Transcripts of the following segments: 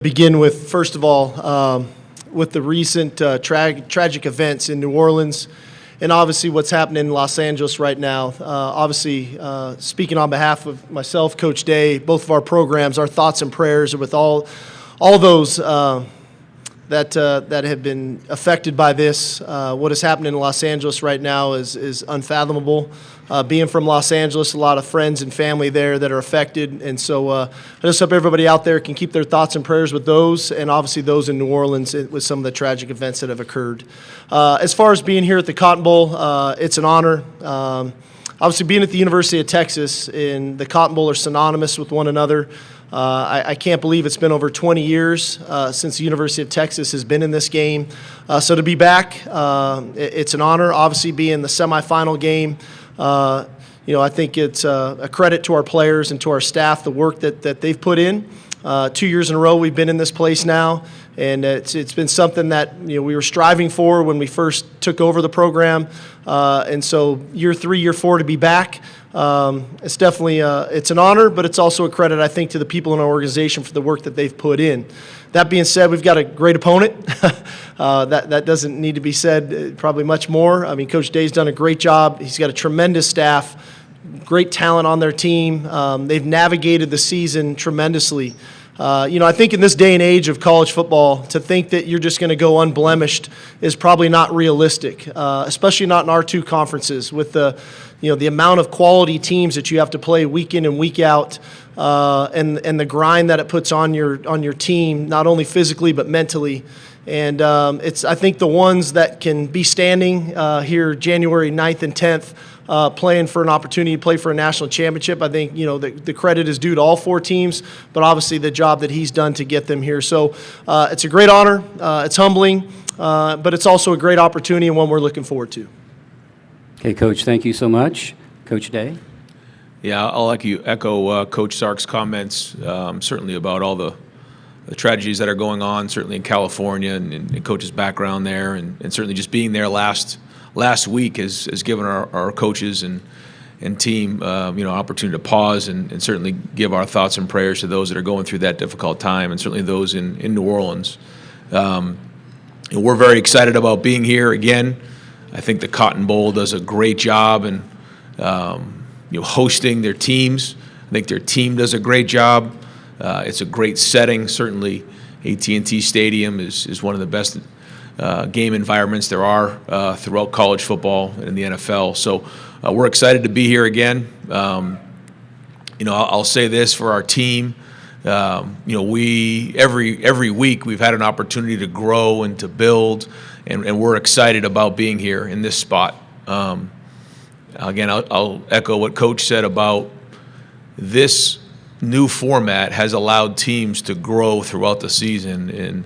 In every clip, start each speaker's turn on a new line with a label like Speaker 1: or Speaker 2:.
Speaker 1: Begin with, first of all, with the recent tragic events in New Orleans and obviously what's happening in Los Angeles right now. Obviously, speaking on behalf of myself, Coach Day, both of our programs, our thoughts and prayers are with all those that have been affected by this. What is happening in Los Angeles right now is unfathomable. Being from Los Angeles, a lot of friends and family there that are affected, and so I just hope everybody out there can keep their thoughts and prayers with those, and obviously those in New Orleans with some of the tragic events that have occurred. As far as being here at the Cotton Bowl, it's an honor. Obviously, being at the University of Texas and the Cotton Bowl are synonymous with one another. I can't believe it's been over 20 years since the University of Texas has been in this game. So to be back, it's an honor. Obviously, being the semifinal game, I think it's a credit to our players and to our staff, the work that they've put in. 2 years in a row we've been in this place now, and it's been something that we were striving for when we first took over the program. And so year 3, year 4 to be back, it's definitely it's an honor, but it's also a credit, I think, to the people in our organization for the work that they've put in. That being said, we've got a great opponent. That doesn't need to be said probably much more. I mean, Coach Day's done a great job. He's got a tremendous staff, great talent on their team. They've navigated the season tremendously. I think in this day and age of college football, to think that you're just going to go unblemished is probably not realistic, especially not in our two conferences with the amount of quality teams that you have to play week in and week out, and the grind that it puts on your team, not only physically but mentally. And I think the ones that can be standing here January 9th and 10th, playing for an opportunity to play for a national championship, I think the credit is due to all 4 teams, but obviously the job that he's done to get them here. So it's a great honor. It's humbling, but it's also a great opportunity and one we're looking forward to.
Speaker 2: Okay, Coach, thank you so much. Coach Day?
Speaker 3: Yeah, I'll echo Coach Sark's comments, certainly about all the tragedies that are going on, certainly in California and Coach's background there, and certainly just being there last week has given our coaches and team opportunity to pause and certainly give our thoughts and prayers to those that are going through that difficult time, and certainly those in New Orleans. We're very excited about being here again. I think the Cotton Bowl does a great job in hosting their teams. I think their team does a great job. It's a great setting. Certainly AT&T Stadium is one of the best game environments there are throughout college football and the NFL. So we're excited to be here again. I'll say this for our team. We every week we've had an opportunity to grow and to build, and we're excited about being here in this spot. Again, I'll echo what Coach said about this new format has allowed teams to grow throughout the season, and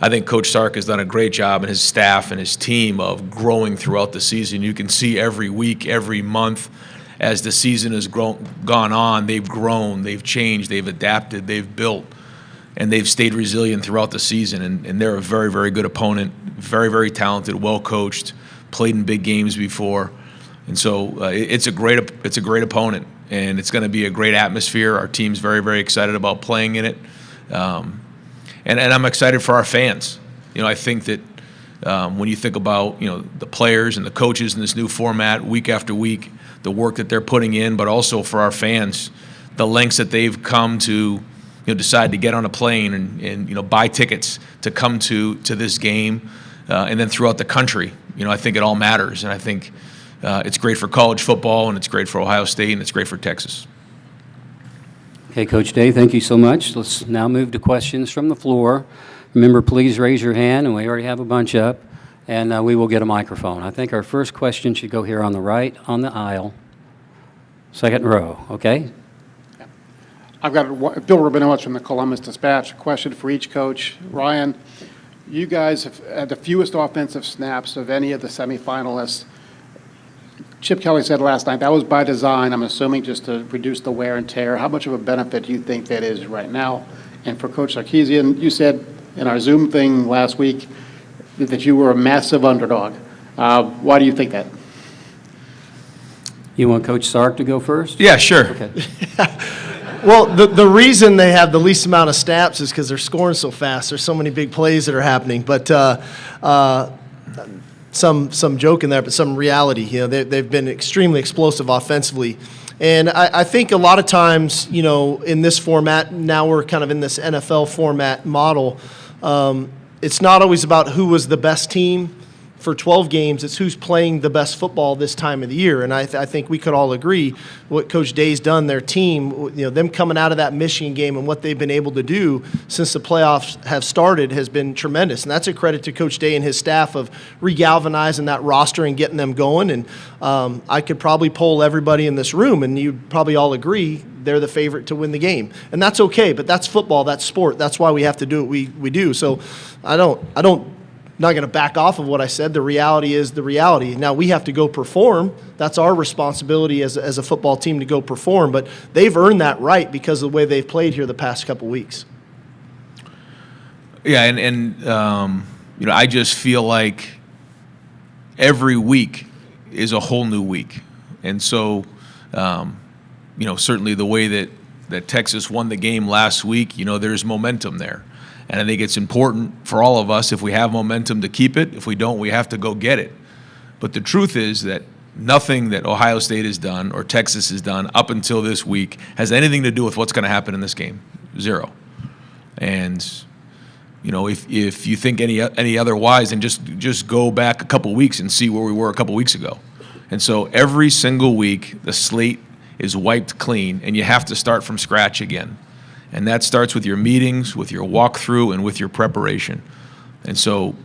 Speaker 3: I think Coach Sark has done a great job, and his staff and his team, of growing throughout the season. You can see every week, every month, as the season has gone on, they've grown, they've changed, they've adapted, they've built, and they've stayed resilient throughout the season. And they're a very, very good opponent, very, very talented, well coached, played in big games before, and so it's a great opponent, and it's going to be a great atmosphere. Our team's very, very excited about playing in it. And I'm excited for our fans. I think that when you think about the players and the coaches in this new format, week after week, the work that they're putting in, but also for our fans, the lengths that they've come to decide to get on a plane and buy tickets to come to this game, and then throughout the country. I think it all matters, and I think it's great for college football, and it's great for Ohio State, and it's great for Texas.
Speaker 2: Okay, Coach Day, thank you so much. Let's now move to questions from the floor. Remember, please raise your hand, and we already have a bunch up, and we will get a microphone. I think our first question should go here on the right on the aisle, second row, okay?
Speaker 4: I've got Bill Rabinowitz from the Columbus Dispatch. A question for each coach. Ryan, you guys have had the fewest offensive snaps of any of the semifinalists. Chip Kelly said last night that was by design, I'm assuming, just to reduce the wear and tear. How much of a benefit do you think that is right now? And for Coach Sarkisian, you said in our Zoom thing last week that you were a massive underdog. Why do you think that?
Speaker 2: You want Coach Sark to go first?
Speaker 3: Yeah, sure.
Speaker 2: Okay.
Speaker 1: Well, the reason they have the least amount of snaps is because they're scoring so fast. There's so many big plays that are happening. But some joke in there, but some reality. They've been extremely explosive offensively. And I think a lot of times, in this format, now we're kind of in this NFL format model, it's not always about who was the best team for 12 games. It's who's playing the best football this time of the year. And I think we could all agree what Coach Day's done, their team, them coming out of that Michigan game and what they've been able to do since the playoffs have started has been tremendous. And that's a credit to Coach Day and his staff of regalvanizing that roster and getting them going. And I could probably poll everybody in this room, and you'd probably all agree they're the favorite to win the game. And that's okay, but that's football, that's sport. That's why we have to do what we do. So I'm not going to back off of what I said. The reality is the reality. Now, we have to go perform. That's our responsibility as a football team to go perform. But they've earned that right because of the way they've played here the past couple weeks.
Speaker 3: Yeah, and I just feel like every week is a whole new week. And so, certainly the way that Texas won the game last week, there's momentum there. And I think it's important for all of us, if we have momentum, to keep it. If we don't, we have to go get it. But the truth is that nothing that Ohio State has done or Texas has done up until this week has anything to do with what's going to happen in this game. Zero. And, if you think any otherwise, then just go back a couple weeks and see where we were a couple weeks ago. And so every single week, the slate is wiped clean, and you have to start from scratch again. And that starts with your meetings, with your walkthrough, and with your preparation. And so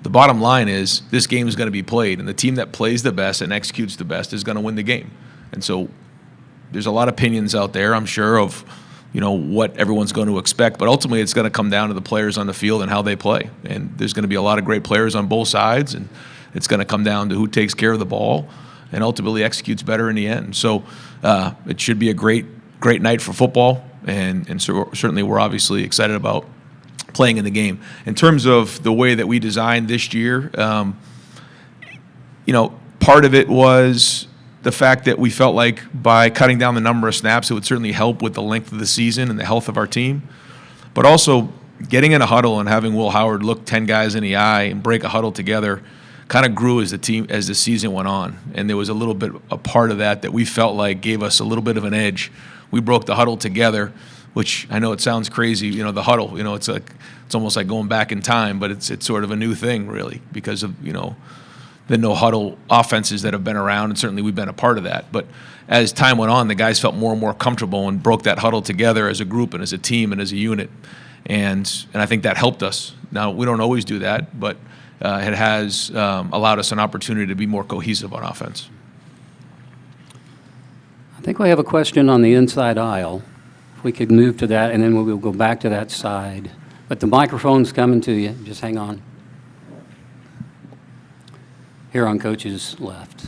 Speaker 3: the bottom line is this game is going to be played, and the team that plays the best and executes the best is going to win the game. And so there's a lot of opinions out there, I'm sure, of what everyone's going to expect. But ultimately, it's going to come down to the players on the field and how they play. And there's going to be a lot of great players on both sides, and it's going to come down to who takes care of the ball and ultimately executes better in the end. So it should be a great night for football. And so certainly we're obviously excited about playing in the game. In terms of the way that we designed this year, part of it was the fact that we felt like by cutting down the number of snaps, it would certainly help with the length of the season and the health of our team. But also getting in a huddle and having Will Howard look 10 guys in the eye and break a huddle together kind of grew as the season went on. And there was a part of that we felt like gave us a little bit of an edge. We broke the huddle together, which I know it sounds crazy, the huddle, it's almost like going back in time, but it's sort of a new thing really because of, the no huddle offenses that have been around, and certainly we've been a part of that. But as time went on, the guys felt more and more comfortable and broke that huddle together as a group and as a team and as a unit. And I think that helped us. Now, we don't always do that, but it has allowed us an opportunity to be more cohesive on offense.
Speaker 2: I think we have a question on the inside aisle. If we could move to that, and then we'll go back to that side. But the microphone's coming to you. Just hang on. Here on Coach's left.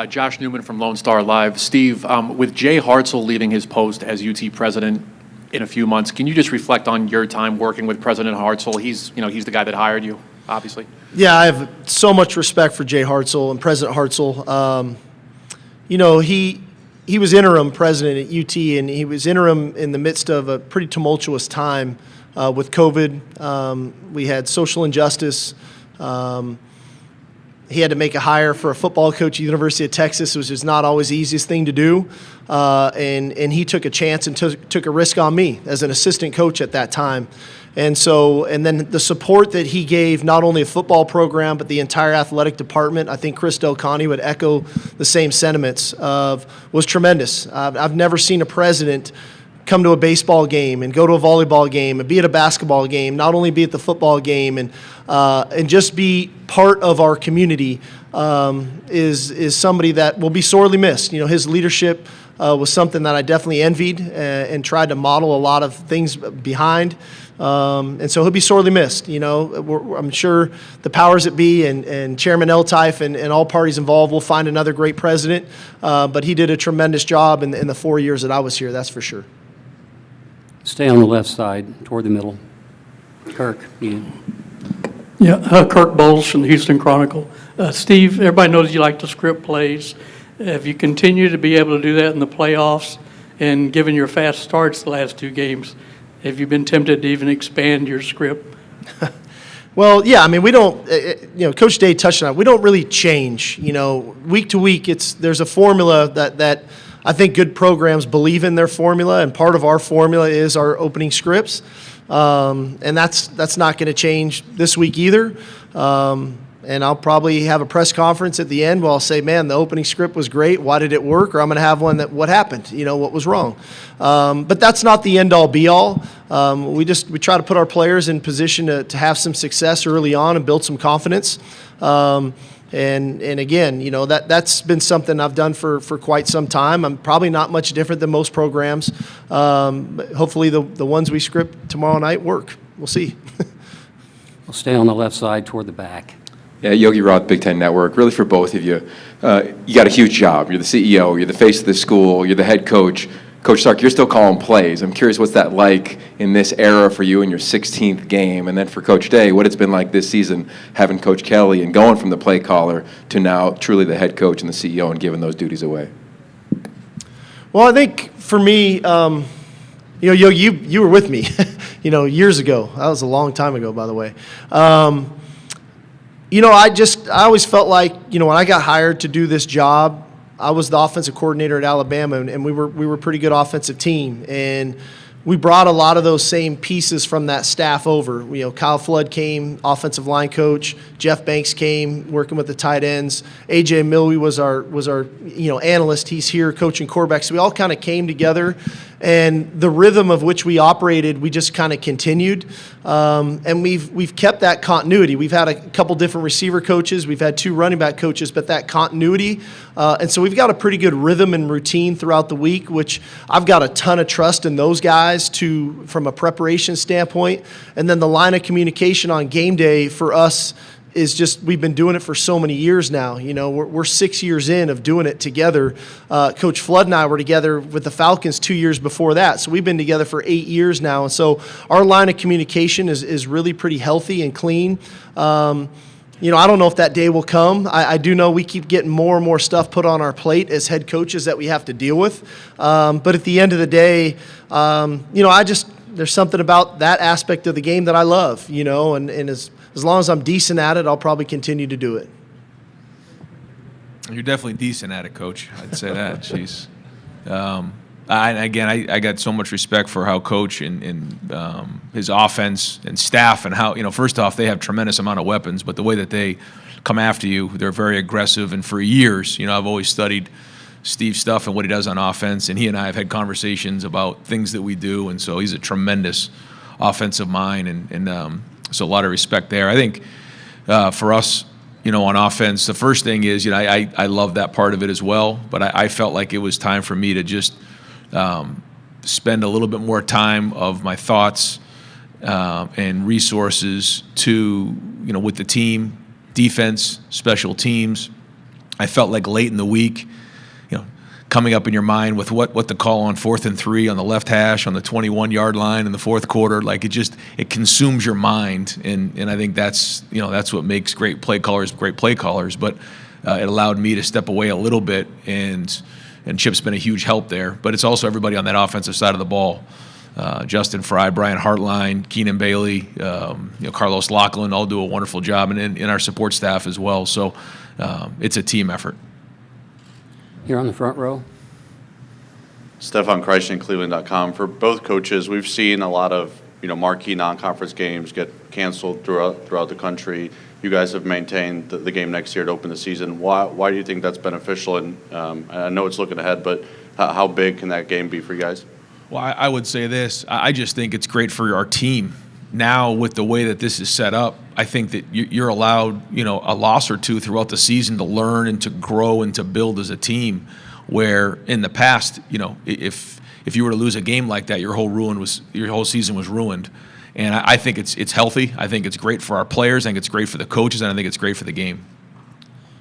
Speaker 5: Josh Newman from Lone Star Live. Steve, with Jay Hartzell leaving his post as UT president in a few months, can you just reflect on your time working with President Hartzell? He's the guy that hired you, obviously.
Speaker 1: Yeah, I have so much respect for Jay Hartzell and President Hartzell. He was interim president at UT, and he was interim in the midst of a pretty tumultuous time with COVID. We had social injustice. He had to make a hire for a football coach at the University of Texas, which is not always the easiest thing to do. And he took a chance and took a risk on me as an assistant coach at that time. And then the support that he gave, not only a football program, but the entire athletic department, I think Chris Del Conte would echo the same sentiments was tremendous. I've never seen a president come to a baseball game and go to a volleyball game and be at a basketball game, not only be at the football game and just be part of our community is somebody that will be sorely missed. His leadership was something that I definitely envied and tried to model a lot of things behind. And so he'll be sorely missed. I'm sure the powers that be and Chairman Eltife and all parties involved will find another great president. But he did a tremendous job in the 4 years that I was here, that's for sure.
Speaker 2: Stay on the left side, toward the middle. Kirk, you.
Speaker 6: Yeah, Kirk Bowles from the Houston Chronicle. Steve, everybody knows you like to script plays. Have you continued to be able to do that in the playoffs? And given your fast starts the last 2 games, have you been tempted to even expand your script?
Speaker 1: Well, yeah, I mean, we don't, Coach Day touched on it. We don't really change, week to week. There's a formula that I think good programs believe in their formula, and part of our formula is our opening scripts, and that's not going to change this week either. And I'll probably have a press conference at the end where I'll say, man, the opening script was great. Why did it work? Or I'm going to have one that, what happened? What was wrong? But that's not the end-all, be-all. We try to put our players in position to have some success early on and build some confidence. And again, that's been something I've done for quite some time. I'm probably not much different than most programs. Hopefully the ones we script tomorrow night work. We'll see.
Speaker 2: We'll stay on the left side toward the back.
Speaker 7: Yeah, Yogi Roth, Big Ten Network. Really for both of you, you got a huge job. You're the CEO, you're the face of the school, you're the head coach. Coach Sark, you're still calling plays. I'm curious what's that like in this era for you in your 16th game? And then for Coach Day, what it's been like this season having Coach Kelly and going from the play caller to now truly the head coach and the CEO and giving those duties away?
Speaker 1: Well, I think for me, Yogi, you were with me, years ago. That was a long time ago, by the way. I always felt like, when I got hired to do this job, I was the offensive coordinator at Alabama, and we were a pretty good offensive team. And we brought a lot of those same pieces from that staff over. Kyle Flood came, offensive line coach. Jeff Banks came, working with the tight ends. AJ Milwee was our analyst. He's here coaching quarterbacks. So we all kind of came together, and the rhythm of which we operated, we just kind of continued. And we've kept that continuity. We've had a couple different receiver coaches. We've had 2 running back coaches, but that continuity. And so we've got a pretty good rhythm and routine throughout the week, which I've got a ton of trust in those guys from a preparation standpoint. And then the line of communication on game day for us is just, we've been doing it for so many years now. We're 6 years in of doing it together. Coach Flood and I were together with the Falcons 2 years before that. So we've been together for 8 years now. And so our line of communication is really pretty healthy and clean. I don't know if that day will come. I do know we keep getting more and more stuff put on our plate as head coaches that we have to deal with. But at the end of the day, there's something about that aspect of the game that I love, and as long as I'm decent at it, I'll probably continue to do it.
Speaker 3: You're definitely decent at it, Coach. I'd say that. Jeez. I got so much respect for how Coach and his offense and staff and how, first off, they have tremendous amount of weapons, but the way that they come after you, they're very aggressive. And for years, I've always studied Steve's stuff and what he does on offense, and he and I have had conversations about things that we do, and so he's a tremendous offensive mind, and so a lot of respect there. I think for us, on offense, the first thing is, I love that part of it as well, but I felt like it was time for me to just spend a little bit more time of my thoughts and resources to, with the team, defense, special teams. I felt like late in the week, coming up in your mind with what to call on 4th and 3 on the left hash on the 21-yard line in the fourth quarter, like it consumes your mind, and I think that's what makes great play callers. But it allowed me to step away a little bit, and Chip's been a huge help there. But it's also everybody on that offensive side of the ball. Justin Fry, Brian Hartline, Keenan Bailey, Carlos Lachlan all do a wonderful job, and our support staff as well. So it's a team effort.
Speaker 2: Here on the front row.
Speaker 8: Stefan Kreischen, Cleveland.com. For both coaches, we've seen a lot of marquee non-conference games get canceled throughout the country. You guys have maintained the game next year to open the season. Why do you think that's beneficial? And I know it's looking ahead, but how big can that game be for you guys?
Speaker 3: Well, I would say this. I just think it's great for our team. Now, with the way that this is set up, I think that you're allowed, a loss or two throughout the season to learn and to grow and to build as a team. Where in the past, if you were to lose a game like that, your whole season was ruined. And I think it's healthy. I think it's great for our players. I think it's great for the coaches, and I think it's great for the game.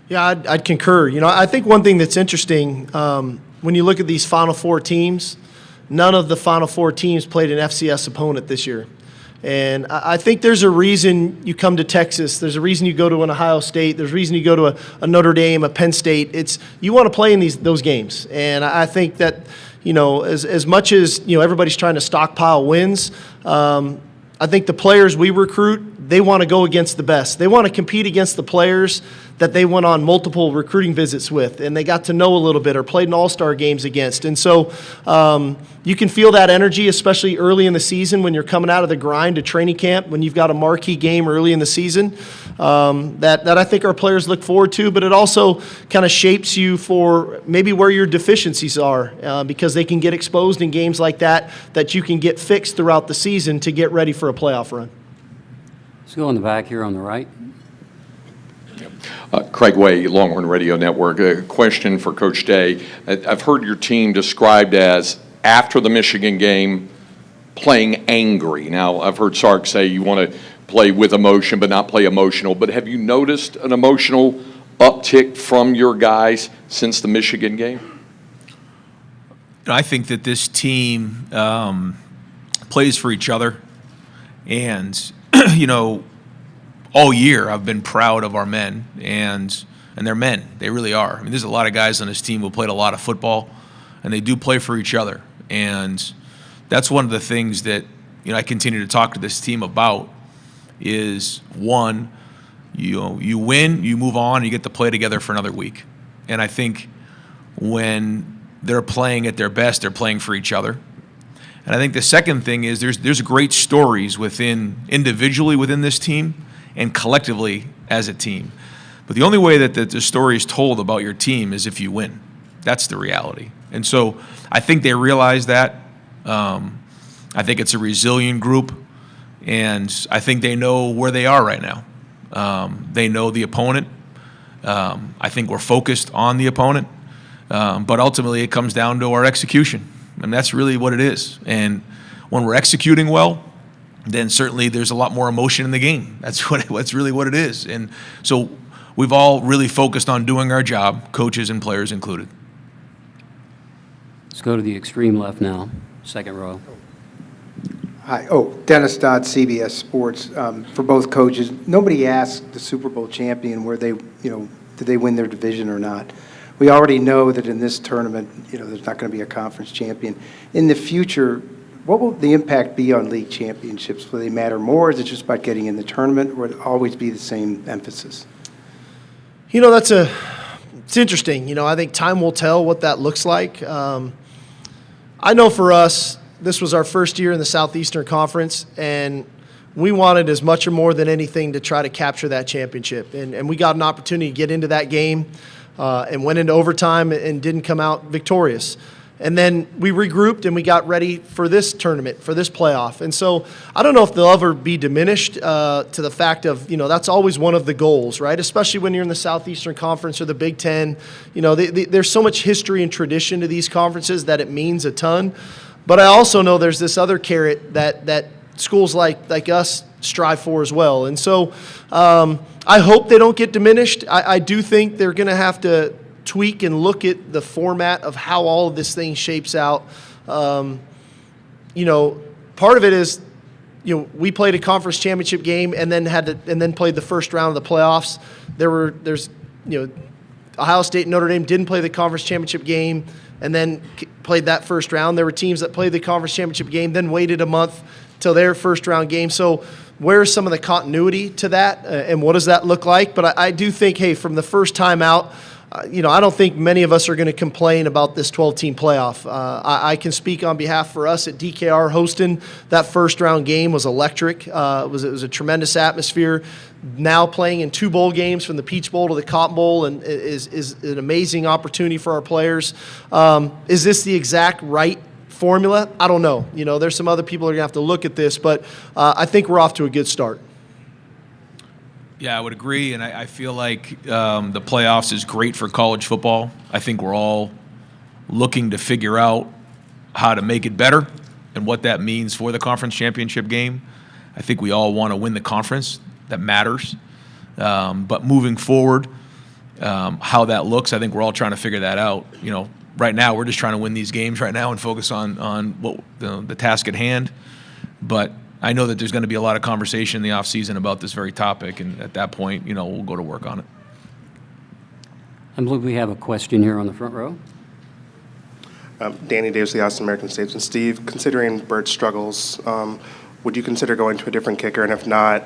Speaker 1: Yeah, I'd concur. I think one thing that's interesting when you look at these Final Four teams, none of the Final Four teams played an FCS opponent this year. And I think there's a reason you come to Texas. There's a reason you go to an Ohio State. There's a reason you go to a Notre Dame, a Penn State. You want to play in those games. And I think that, as much as, everybody's trying to stockpile wins, I think the players we recruit, they want to go against the best. They want to compete against the players that they went on multiple recruiting visits with, and they got to know a little bit or played in all-star games against. And so you can feel that energy, especially early in the season when you're coming out of the grind to training camp, when you've got a marquee game early in the season, that I think our players look forward to, but it also kind of shapes you for maybe where your deficiencies are, because they can get exposed in games like that you can get fixed throughout the season to get ready for a playoff run.
Speaker 2: Let's go in the back here on the right.
Speaker 9: Craig Way, Longhorn Radio Network. A question for Coach Day. I've heard your team described as, after the Michigan game, playing angry. Now, I've heard Sark say you want to play with emotion but not play emotional. But have you noticed an emotional uptick from your guys since the Michigan game?
Speaker 3: I think that this team plays for each other. And, all year I've been proud of our men, and they're men. They really are. I mean, there's a lot of guys on this team who played a lot of football, and they do play for each other. And that's one of the things that, I continue to talk to this team about is, one, you win, you move on, you get to play together for another week. And I think when they're playing at their best, they're playing for each other. And I think the second thing is there's great stories individually within this team and collectively as a team. But the only way that the story is told about your team is if you win. That's the reality. And so I think they realize that. I think it's a resilient group, and I think they know where they are right now. They know the opponent. I think we're focused on the opponent. But ultimately it comes down to our execution. And that's really what it is. And when we're executing well, then certainly there's a lot more emotion in the game. That's really what it is. And so we've all really focused on doing our job, coaches and players included.
Speaker 2: Let's go to the extreme left now, second row.
Speaker 10: Hi. Dennis Dodd, CBS Sports. For both coaches, nobody asked the Super Bowl champion where they, did they win their division or not. We already know that in this tournament, there's not going to be a conference champion. In the future, what will the impact be on league championships? Will they matter more? Is it just about getting in the tournament, or will it always be the same emphasis?
Speaker 1: It's interesting. I think time will tell what that looks like. I know for us, this was our first year in the Southeastern Conference, and we wanted as much or more than anything to try to capture that championship. And we got an opportunity to get into that game and went into overtime and didn't come out victorious. And then we regrouped and we got ready for this tournament, for this playoff. And so I don't know if they'll ever be diminished to the fact of, that's always one of the goals, right? Especially when you're in the Southeastern Conference or the Big Ten. There's so much history and tradition to these conferences that it means a ton. But I also know there's this other carrot that schools like us strive for as well. And so I hope they don't get diminished. I do think they're going to have to tweak and look at the format of how all of this thing shapes out. Part of it is, we played a conference championship game and then played the first round of the playoffs. There's Ohio State and Notre Dame didn't play the conference championship game and then played that first round. There were teams that played the conference championship game, then waited a month till their first round game. So where's some of the continuity to that, and what does that look like? But I do think, hey, from the first time out, I don't think many of us are going to complain about this 12-team playoff. I can speak on behalf for us at DKR. Hosting that first-round game was electric. It was a tremendous atmosphere. Now playing in 2 bowl games, from the Peach Bowl to the Cotton Bowl, and is an amazing opportunity for our players. Is this the exact right formula? I don't know. There's some other people that are going to have to look at this, but I think we're off to a good start.
Speaker 3: Yeah, I would agree, and I feel like the playoffs is great for college football. I think we're all looking to figure out how to make it better and what that means for the conference championship game. I think we all want to win the conference. That matters. But moving forward, how that looks, I think we're all trying to figure that out. Right now we're just trying to win these games right now and focus on what the task at hand. But I know that there's going to be a lot of conversation in the offseason about this very topic, and at that point, we'll go to work on it.
Speaker 2: I believe we have a question here on the front row.
Speaker 11: Danny Davis, the Austin American Statesman. Steve, considering Bert's struggles, would you consider going to a different kicker? And if not,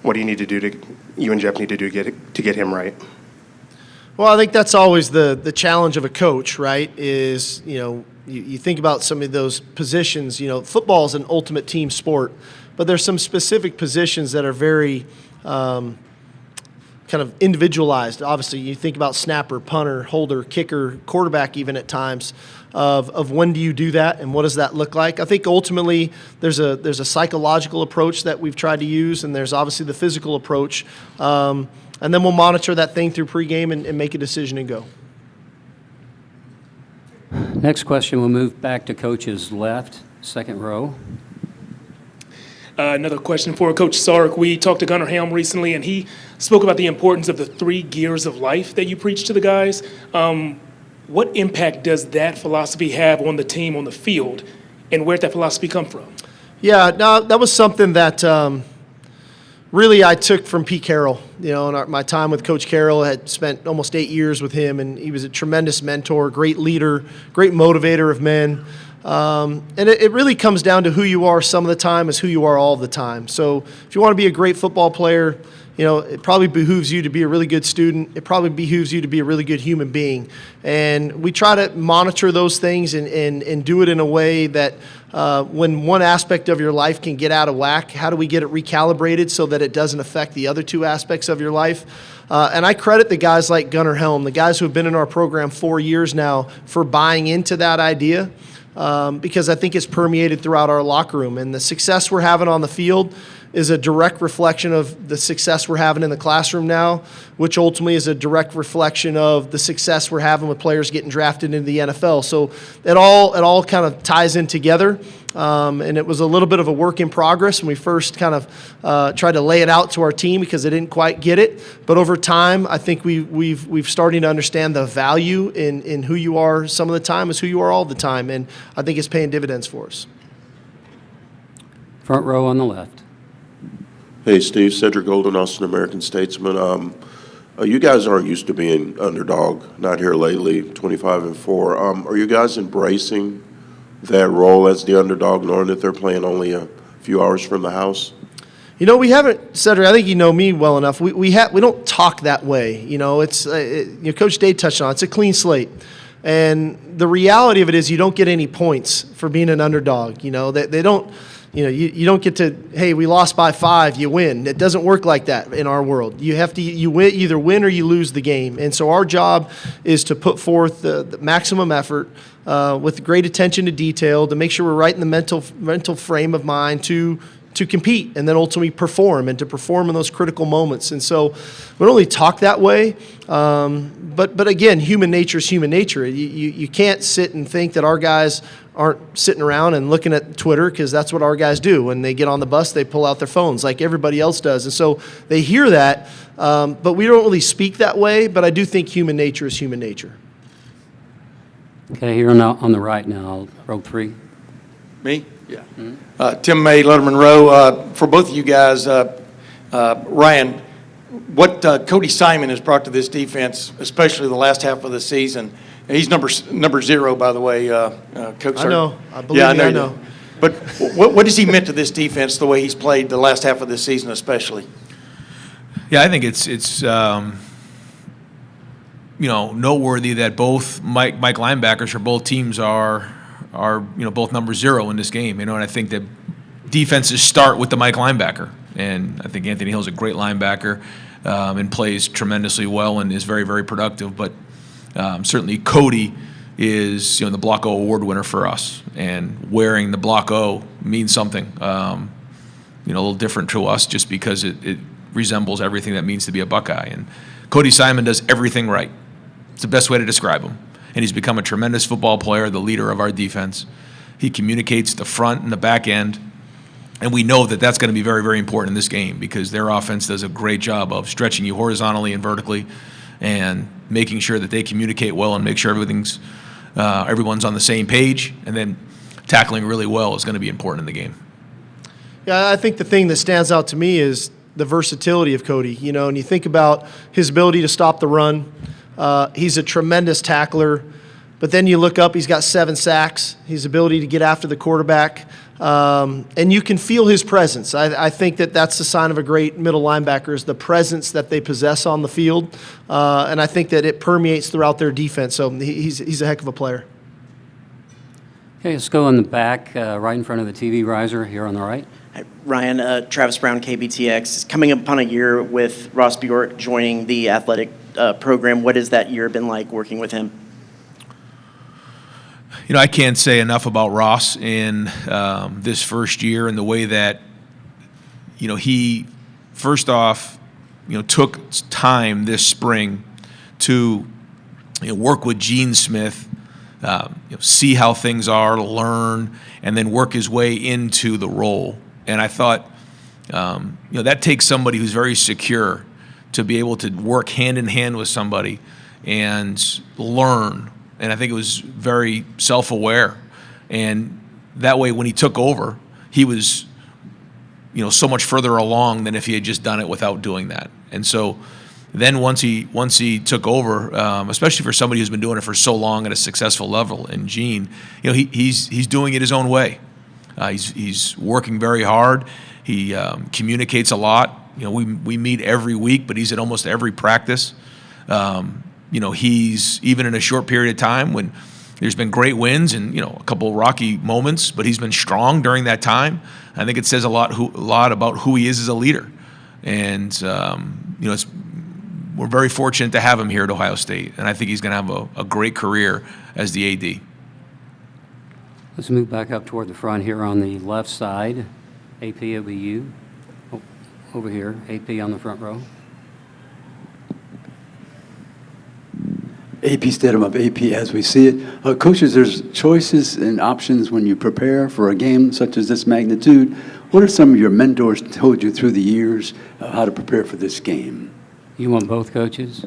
Speaker 11: what do you need to do you and Jeff need to do to get him right?
Speaker 1: Well, I think that's always the challenge of a coach, right? Is, you think about some of those positions. Football is an ultimate team sport, but there's some specific positions that are very kind of individualized. Obviously, you think about snapper, punter, holder, kicker, quarterback even at times, of when do you do that and what does that look like. I think ultimately there's a psychological approach that we've tried to use, and there's obviously the physical approach. And then we'll monitor that thing through pregame and make a decision and go.
Speaker 2: Next question, we'll move back to Coach's left, second row.
Speaker 12: Another question for Coach Sark. We talked to Gunnar Helm recently, and he spoke about the importance of the 3 gears of life that you preach to the guys. What impact does that philosophy have on the team on the field, and where did that philosophy come from?
Speaker 1: Yeah, no, that was something that really I took from Pete Carroll. In my time with Coach Carroll, I had spent almost 8 years with him, and he was a tremendous mentor, great leader, great motivator of men. And it really comes down to who you are some of the time is who you are all the time. So if you want to be a great football player, it probably behooves you to be a really good student. It probably behooves you to be a really good human being. And we try to monitor those things and do it in a way that when one aspect of your life can get out of whack, how do we get it recalibrated so that it doesn't affect the other 2 aspects of your life? And I credit the guys like Gunnar Helm, the guys who have been in our program 4 years now, for buying into that idea. Because I think it's permeated throughout our locker room. And the success we're having on the field is a direct reflection of the success we're having in the classroom now, which ultimately is a direct reflection of the success we're having with players getting drafted into the NFL. So it all kind of ties in together. And it was a little bit of a work in progress when we first kind of tried to lay it out to our team because they didn't quite get it. But over time, I think we've started to understand the value in who you are some of the time is who you are all the time. And I think it's paying dividends for us.
Speaker 2: Front row on the left.
Speaker 13: Hey, Steve, Cedric Golden, Austin American Statesman. You guys aren't used to being underdog, not here lately, 25-4. Are you guys embracing that role as the underdog, knowing that they're playing only a few hours from the house?
Speaker 1: We haven't, Cedric, I think you know me well enough. We don't talk that way. It's Coach Day touched on it. It's a clean slate. And the reality of it is you don't get any points for being an underdog. They don't. You don't get to, hey, we lost by 5, you win. It doesn't work like that in our world. You have to either win or you lose the game. And so our job is to put forth the maximum effort with great attention to detail to make sure we're right in the mental frame of mind to compete and then ultimately perform and to perform in those critical moments. And so we don't only talk that way, but again, human nature is human nature. You can't sit and think that our guys aren't sitting around and looking at Twitter because that's what our guys do. When they get on the bus, they pull out their phones like everybody else does. And so they hear that, but we don't really speak that way, but I do think human nature is human nature.
Speaker 2: Okay, here on the right now, row 3.
Speaker 14: Me? Yeah. Tim May, Letterman Row. For both of you guys, Ryan, what Cody Simon has brought to this defense, especially the last half of the season, he's number 0, by the way, Coach.
Speaker 1: I know. I know.
Speaker 14: But what has he meant to this defense, the way he's played the last half of this season especially?
Speaker 3: Yeah, I think it's noteworthy that both Mike linebackers for both teams are both number 0 in this game. And I think that defenses start with the Mike linebacker. And I think Anthony Hill's a great linebacker and plays tremendously well and is very, very productive. But certainly Cody is the Block O award winner for us. And wearing the Block O means something, a little different to us just because it resembles everything that means to be a Buckeye. And Cody Simon does everything right. It's the best way to describe him. And he's become a tremendous football player, the leader of our defense. He communicates the front and the back end. And we know that that's going to be very, very important in this game because their offense does a great job of stretching you horizontally and vertically and making sure that they communicate well and make sure everyone's on the same page. And then tackling really well is going to be important in the game.
Speaker 1: Yeah, I think the thing that stands out to me is the versatility of Cody. And you think about his ability to stop the run. He's a tremendous tackler. But then you look up, he's got 7 sacks, his ability to get after the quarterback, and you can feel his presence. I think that that's the sign of a great middle linebacker, is the presence that they possess on the field, and I think that it permeates throughout their defense. So he's a heck of a player.
Speaker 2: Okay, let's go in the back, right in front of the TV riser here on the right.
Speaker 15: Hi, Ryan, Travis Brown, KBTX. Coming upon a year with Ross Bjork joining the athletic program, what has that year been like working with him?
Speaker 3: You know, I can't say enough about Ross in this first year and the way that, you know, he, first off, you know, took time this spring to, you know, work with Gene Smith, you know, see how things are, learn, and then work his way into the role. And I thought, you know, that takes somebody who's very secure to be able to work hand in hand with somebody and learn. And I think it was very self-aware. And that way, when he took over, he was, you know, so much further along than if he had just done it without doing that. And so then once he took over, especially for somebody who's been doing it for so long at a successful level, and Gene, you know, he's doing it his own way. He's working very hard. He communicates a lot. You know, we meet every week, but he's at almost every practice. You know, he's, even in a short period of time when there's been great wins and, you know, a couple of rocky moments, but he's been strong during that time. I think it says a lot about who he is as a leader. And, you know, we're very fortunate to have him here at Ohio State, and I think he's going to have a great career as the AD.
Speaker 2: Let's move back up toward the front here on the left side. AP will be you. Oh, over here, AP on the front row.
Speaker 16: AP Stedham of AP as we see it. Coaches, there's choices and options when you prepare for a game such as this magnitude. What are some of your mentors told you through the years how to prepare for this game?
Speaker 2: You want both coaches?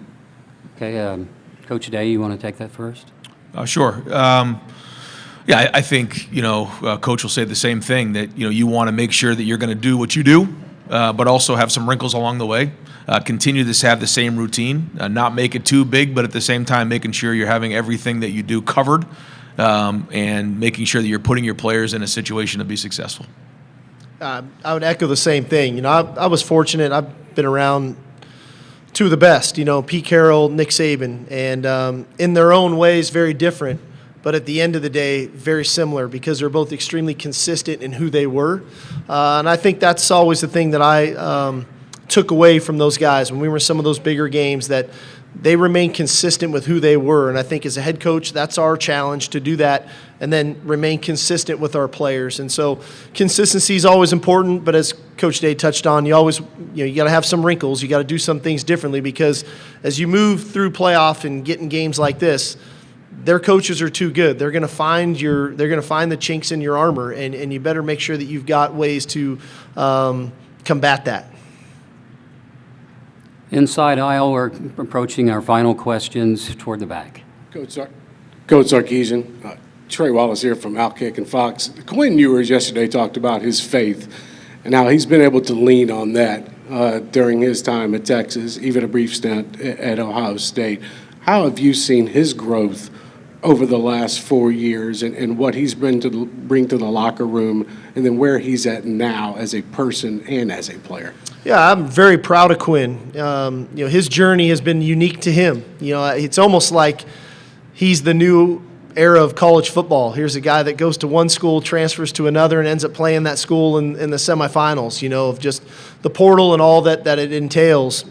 Speaker 2: Okay, Coach Day, you want to take that first?
Speaker 3: Sure. Yeah, I think, you know, Coach will say the same thing, that, you know, you want to make sure that you're going to do what you do, but also have some wrinkles along the way. Continue to have the same routine, not make it too big, but at the same time making sure you're having everything that you do covered, and making sure that you're putting your players in a situation to be successful.
Speaker 1: I would echo the same thing. You know, I was fortunate. I've been around two of the best, you know, Pete Carroll, Nick Saban, and in their own ways, very different. But at the end of the day, very similar, because they're both extremely consistent in who they were. And I think that's always the thing that I took away from those guys when we were in some of those bigger games, that they remain consistent with who they were. And I think as a head coach, that's our challenge, to do that and then remain consistent with our players. And so consistency is always important, but as Coach Day touched on, you always, you know, you got to have some wrinkles. You got to do some things differently, because as you move through playoff and get in games like this, their coaches are too good. They're going to find the chinks in your armor, and you better make sure that you've got ways to combat that.
Speaker 2: Inside aisle, we're approaching our final questions toward the back.
Speaker 17: Coach Sarkisian, Trey Wallace here from Outkick and Fox. Quinn Ewers yesterday talked about his faith and how he's been able to lean on that during his time at Texas, even a brief stint at Ohio State. How have you seen his growth over the last 4 years, and what he's been to bring to the locker room, and then where he's at now as a person and as a player?
Speaker 1: Yeah, I'm very proud of Quinn. You know, his journey has been unique to him. You know, it's almost like he's the new era of college football. Here's a guy that goes to one school, transfers to another, and ends up playing that school in the semifinals, you know, of just the portal and all that it entails.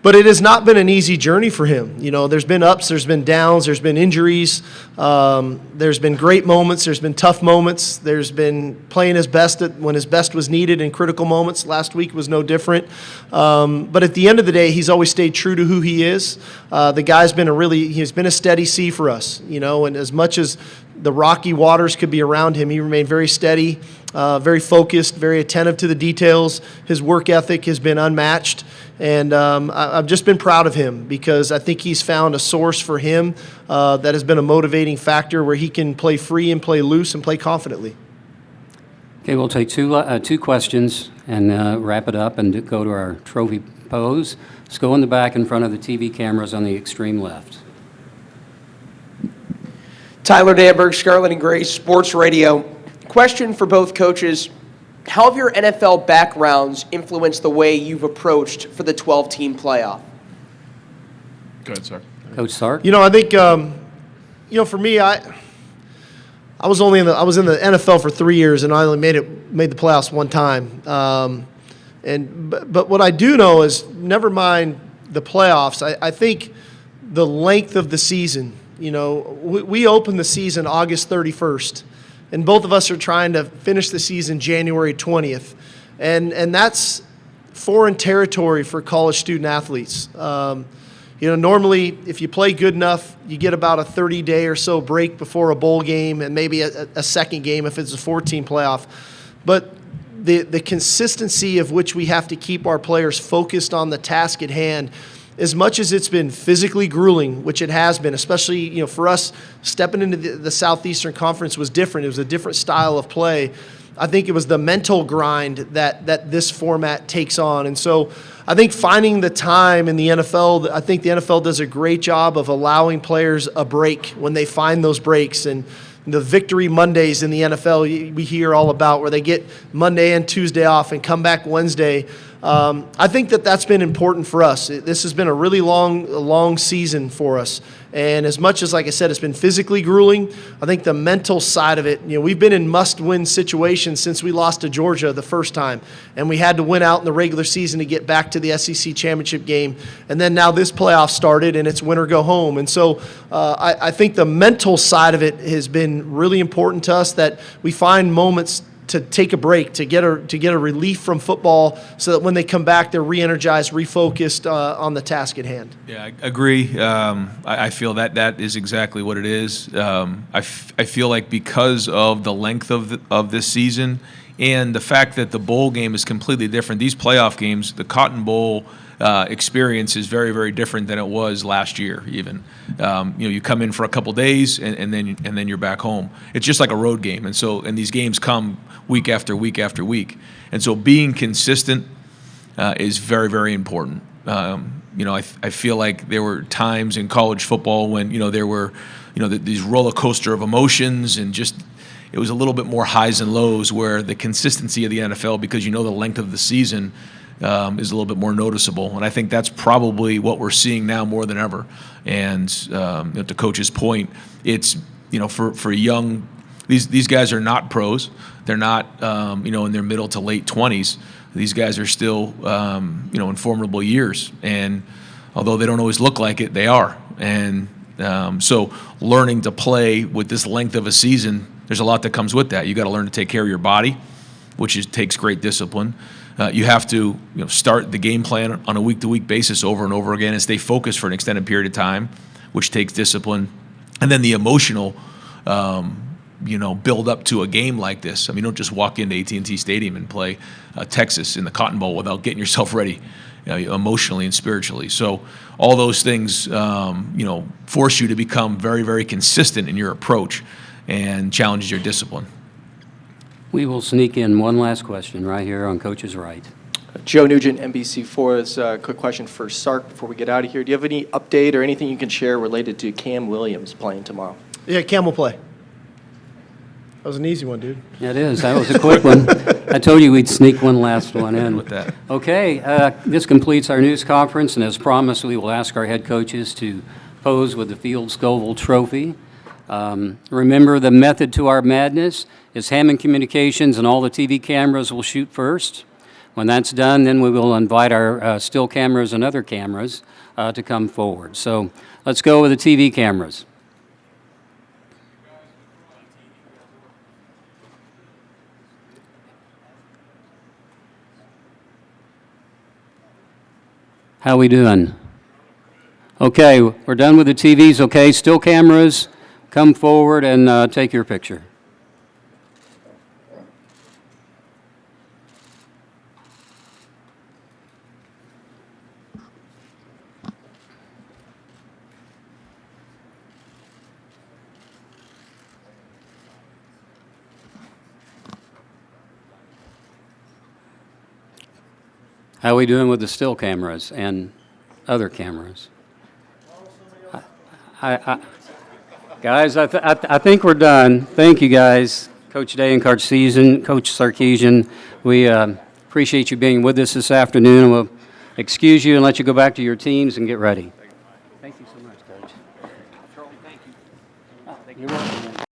Speaker 1: But it has not been an easy journey for him. You know, there's been ups, there's been downs, there's been injuries, there's been great moments, there's been tough moments, there's been playing his best when his best was needed in critical moments. Last week was no different. But at the end of the day, he's always stayed true to who he is. The guy's been he's been a steady sea for us, you know, and as much as the rocky waters could be around him, he remained very steady, very focused, very attentive to the details. His work ethic has been unmatched. And I've just been proud of him, because I think he's found a source for him that has been a motivating factor, where he can play free and play loose and play confidently.
Speaker 2: Okay, we'll take two questions and wrap it up and go to our trophy pose. Let's go in the back in front of the TV cameras on the extreme left.
Speaker 18: Tyler Danberg, Scarlet and Gray Sports Radio. Question for both coaches. How have your NFL backgrounds influenced the way you've approached for the 12-team playoff?
Speaker 3: Go ahead, sir.
Speaker 2: Coach Sark?
Speaker 1: I think, for me, I was in the NFL for 3 years, and I only made the playoffs one time. But what I do know is, never mind the playoffs, I think the length of the season. We open the season August 31st, and both of us are trying to finish the season January 20th, and that's foreign territory for college student athletes. Normally, if you play good enough, you get about a 30-day or so break before a bowl game and maybe a second game if it's a 14 playoff. But the consistency of which we have to keep our players focused on the task at hand, as much as it's been physically grueling, which it has been, especially for us, stepping into the Southeastern Conference was different. It was a different style of play. I think it was the mental grind that this format takes on. And so I think finding the time in the NFL, I think the NFL does a great job of allowing players a break when they find those breaks. And the victory Mondays in the NFL we hear all about, where they get Monday and Tuesday off and come back Wednesday. I think that's been important for us. This has been a really long season for us. And as much as, like I said, it's been physically grueling, I think the mental side of it, we've been in must-win situations since we lost to Georgia the first time. And we had to win out in the regular season to get back to the SEC championship game. And then now this playoff started, and it's win or go home. And so I think the mental side of it has been really important to us, that we find moments to take a break, to get a relief from football, so that when they come back, they're re-energized, refocused on the task at hand.
Speaker 3: Yeah, I agree. I feel that is exactly what it is. I feel like because of the length of this season and the fact that the bowl game is completely different, these playoff games, the Cotton Bowl experience is very, very different than it was last year. Even you come in for a couple days and then you're back home. It's just like a road game, and these games come week after week after week, and so being consistent is very, very important. I feel like there were times in college football when there were these roller coaster of emotions, and just it was a little bit more highs and lows, where the consistency of the NFL, because the length of the season, is a little bit more noticeable. And I think that's probably what we're seeing now more than ever. And to Coach's point, it's for young, these guys are not pros. They're not in their middle to late 20s. These guys are still in formidable years, and although they don't always look like it, they are. And so learning to play with this length of a season, there's a lot that comes with that. You got to learn to take care of your body, which takes great discipline. You have to start the game plan on a week-to-week basis over and over again and stay focused for an extended period of time, which takes discipline. And then the emotional build up to a game like this. I mean, don't just walk into AT&T Stadium and play Texas in the Cotton Bowl without getting yourself ready emotionally and spiritually. So all those things force you to become very, very consistent in your approach and challenges your discipline.
Speaker 2: We will sneak in one last question right here on Coach's right.
Speaker 18: Joe Nugent, NBC4. This is a quick question for Sark before we get out of here. Do you have any update or anything you can share related to Cam Williams playing tomorrow?
Speaker 1: Yeah, Cam will play. That was an easy one, dude.
Speaker 2: Yeah, it is. That was a quick one. I told you we'd sneak one last one in.
Speaker 3: With that.
Speaker 2: Okay, this completes our news conference, and as promised, we will ask our head coaches to pose with the Field Scoville Trophy. Remember, the method to our madness is Hammond Communications, and all the TV cameras will shoot first. When that's done, then we will invite our still cameras and other cameras to come forward. So let's go with the TV cameras. How we doing? Okay, we're done with the TVs. Okay, still cameras, come forward and take your picture. How are we doing with the still cameras and other cameras? I got Guys, I think we're done. Thank you, guys. Coach Day and Coach Sarkisian, we appreciate you being with us this afternoon, and we'll excuse you and let you go back to your teams and get ready. Thank you so much, Coach. Charlie, thank you. You're welcome.